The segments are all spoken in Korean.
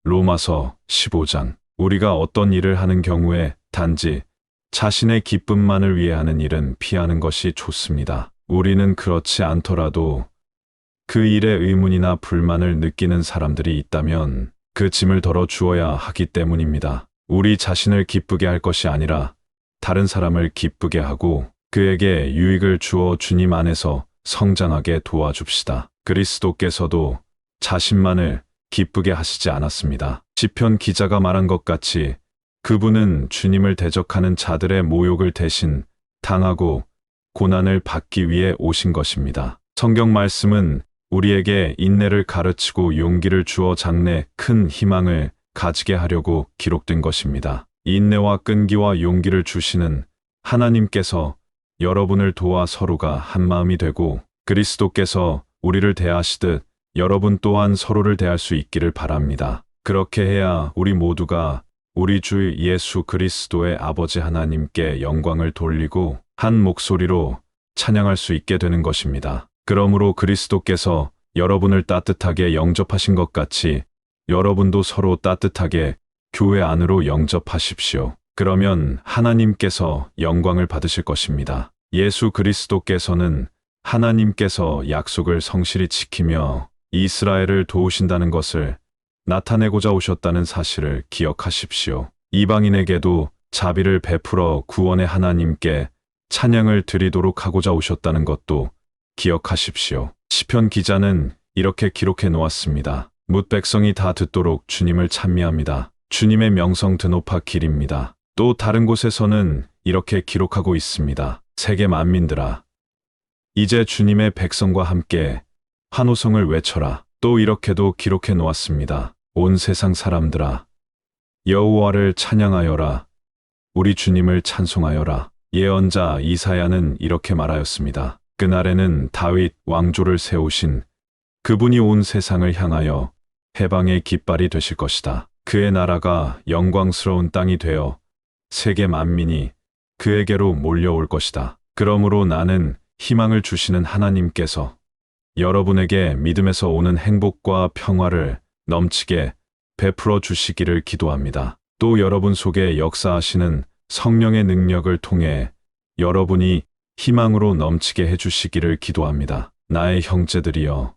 로마서 15장. 우리가 어떤 일을 하는 경우에 단지 자신의 기쁨만을 위해 하는 일은 피하는 것이 좋습니다. 우리는 그렇지 않더라도 그 일에 의문이나 불만을 느끼는 사람들이 있다면 그 짐을 덜어 주어야 하기 때문입니다. 우리 자신을 기쁘게 할 것이 아니라 다른 사람을 기쁘게 하고 그에게 유익을 주어 주님 안에서 성장하게 도와줍시다. 그리스도께서도 자신만을 기쁘게 하시지 않았습니다. 시편 기자가 말한 것 같이 그분은 주님을 대적하는 자들의 모욕을 대신 당하고 고난을 받기 위해 오신 것입니다. 성경 말씀은 우리에게 인내를 가르치고 용기를 주어 장래 큰 희망을 가지게 하려고 기록된 것입니다. 인내와 끈기와 용기를 주시는 하나님께서 여러분을 도와 서로가 한마음이 되고 그리스도께서 우리를 대하시듯 여러분 또한 서로를 대할 수 있기를 바랍니다. 그렇게 해야 우리 모두가 우리 주 예수 그리스도의 아버지 하나님께 영광을 돌리고 한 목소리로 찬양할 수 있게 되는 것입니다. 그러므로 그리스도께서 여러분을 따뜻하게 영접하신 것 같이 여러분도 서로 따뜻하게 교회 안으로 영접하십시오. 그러면 하나님께서 영광을 받으실 것입니다. 예수 그리스도께서는 하나님께서 약속을 성실히 지키며 이스라엘을 도우신다는 것을 나타내고자 오셨다는 사실을 기억하십시오. 이방인에게도 자비를 베풀어 구원의 하나님께 찬양을 드리도록 하고자 오셨다는 것도 기억하십시오. 시편 기자는 이렇게 기록해 놓았습니다. 뭇 백성이 다 듣도록 주님을 찬미합니다. 주님의 명성 드높아 길입니다. 또 다른 곳에서는 이렇게 기록하고 있습니다. 세계 만민들아, 이제 주님의 백성과 함께 환호성을 외쳐라. 또 이렇게도 기록해 놓았습니다. 온 세상 사람들아, 여호와를 찬양하여라. 우리 주님을 찬송하여라. 예언자 이사야는 이렇게 말하였습니다. 그날에는 다윗 왕조를 세우신 그분이 온 세상을 향하여 해방의 깃발이 되실 것이다. 그의 나라가 영광스러운 땅이 되어 세계 만민이 그에게로 몰려올 것이다. 그러므로 나는 희망을 주시는 하나님께서 여러분에게 믿음에서 오는 행복과 평화를 넘치게 베풀어 주시기를 기도합니다. 또 여러분 속에 역사하시는 성령의 능력을 통해 여러분이 희망으로 넘치게 해주시기를 기도합니다. 나의 형제들이여,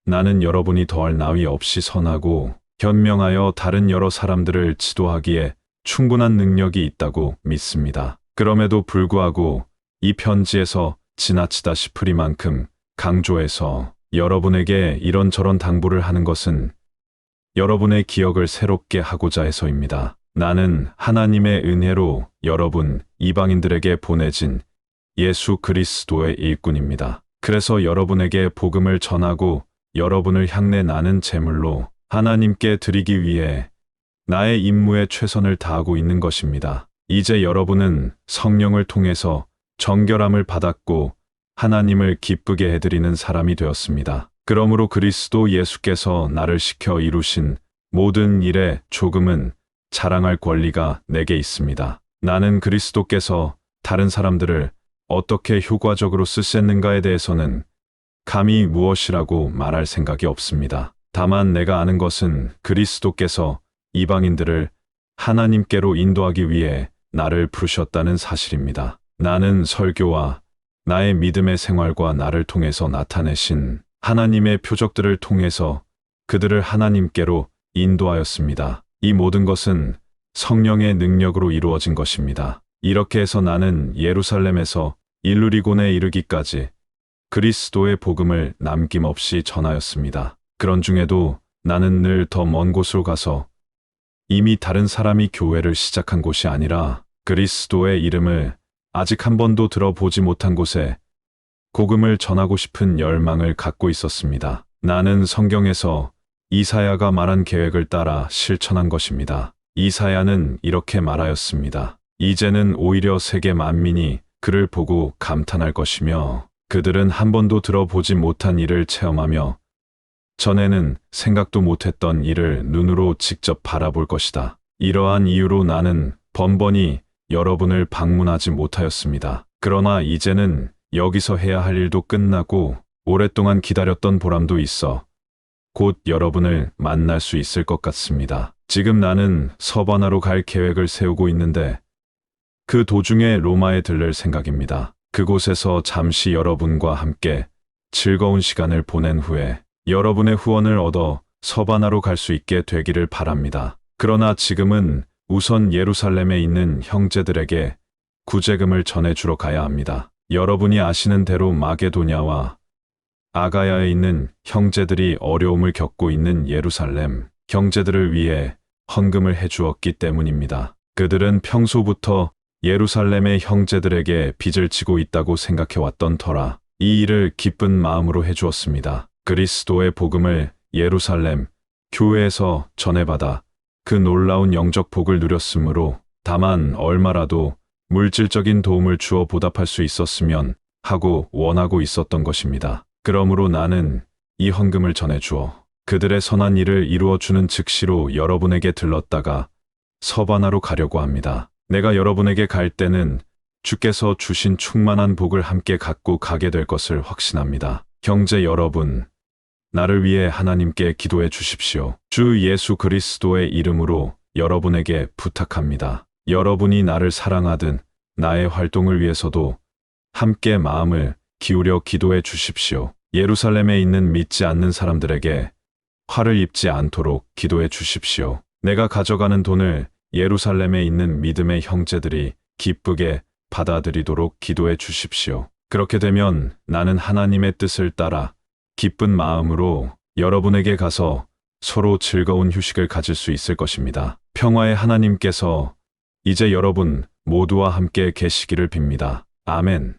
나는 여러분이 더할 나위 없이 선하고 현명하여 다른 여러 사람들을 지도하기에 충분한 능력이 있다고 믿습니다. 그럼에도 불구하고 이 편지에서 지나치다 싶으리만큼 강조해서 여러분에게 이런저런 당부를 하는 것은 여러분의 기억을 새롭게 하고자 해서입니다. 나는 하나님의 은혜로 여러분 이방인들에게 보내진 예수 그리스도의 일꾼입니다. 그래서 여러분에게 복음을 전하고 여러분을 향내 나는 제물로 하나님께 드리기 위해 나의 임무에 최선을 다하고 있는 것입니다. 이제 여러분은 성령을 통해서 정결함을 받았고 하나님을 기쁘게 해드리는 사람이 되었습니다. 그러므로 그리스도 예수께서 나를 시켜 이루신 모든 일에 조금은 자랑할 권리가 내게 있습니다. 나는 그리스도께서 다른 사람들을 어떻게 효과적으로 쓰셨는가에 대해서는 감히 무엇이라고 말할 생각이 없습니다. 다만 내가 아는 것은 그리스도께서 이방인들을 하나님께로 인도하기 위해 나를 부르셨다는 사실입니다. 나는 설교와 나의 믿음의 생활과 나를 통해서 나타내신 하나님의 표적들을 통해서 그들을 하나님께로 인도하였습니다. 이 모든 것은 성령의 능력으로 이루어진 것입니다. 이렇게 해서 나는 예루살렘에서 일루리곤에 이르기까지 그리스도의 복음을 남김없이 전하였습니다. 그런 중에도 나는 늘 더 먼 곳으로 가서 이미 다른 사람이 교회를 시작한 곳이 아니라 그리스도의 이름을 아직 한 번도 들어보지 못한 곳에 복음을 전하고 싶은 열망을 갖고 있었습니다. 나는 성경에서 이사야가 말한 계획을 따라 실천한 것입니다. 이사야는 이렇게 말하였습니다. 이제는 오히려 세계 만민이 그를 보고 감탄할 것이며 그들은 한 번도 들어보지 못한 일을 체험하며 전에는 생각도 못했던 일을 눈으로 직접 바라볼 것이다. 이러한 이유로 나는 번번이 여러분을 방문하지 못하였습니다. 그러나 이제는 여기서 해야 할 일도 끝나고 오랫동안 기다렸던 보람도 있어 곧 여러분을 만날 수 있을 것 같습니다. 지금 나는 서바나로 갈 계획을 세우고 있는데 그 도중에 로마에 들를 생각입니다. 그곳에서 잠시 여러분과 함께 즐거운 시간을 보낸 후에 여러분의 후원을 얻어 서바나로 갈 수 있게 되기를 바랍니다. 그러나 지금은 우선 예루살렘에 있는 형제들에게 구제금을 전해주러 가야 합니다. 여러분이 아시는 대로 마게도냐와 아가야에 있는 형제들이 어려움을 겪고 있는 예루살렘 형제들을 위해 헌금을 해주었기 때문입니다. 그들은 평소부터 예루살렘의 형제들에게 빚을 지고 있다고 생각해왔던 터라 이 일을 기쁜 마음으로 해주었습니다. 그리스도의 복음을 예루살렘 교회에서 전해받아 그 놀라운 영적 복을 누렸으므로 다만 얼마라도 물질적인 도움을 주어 보답할 수 있었으면 하고 원하고 있었던 것입니다. 그러므로 나는 이 헌금을 전해주어 그들의 선한 일을 이루어주는 즉시로 여러분에게 들렀다가 서바나로 가려고 합니다. 내가 여러분에게 갈 때는 주께서 주신 충만한 복을 함께 갖고 가게 될 것을 확신합니다. 형제 여러분, 나를 위해 하나님께 기도해 주십시오. 주 예수 그리스도의 이름으로 여러분에게 부탁합니다. 여러분이 나를 사랑하든 나의 활동을 위해서도 함께 마음을 기울여 기도해 주십시오. 예루살렘에 있는 믿지 않는 사람들에게 화를 입지 않도록 기도해 주십시오. 내가 가져가는 돈을 예루살렘에 있는 믿음의 형제들이 기쁘게 받아들이도록 기도해 주십시오. 그렇게 되면 나는 하나님의 뜻을 따라 기쁜 마음으로 여러분에게 가서 서로 즐거운 휴식을 가질 수 있을 것입니다. 평화의 하나님께서 이제 여러분 모두와 함께 계시기를 빕니다. 아멘.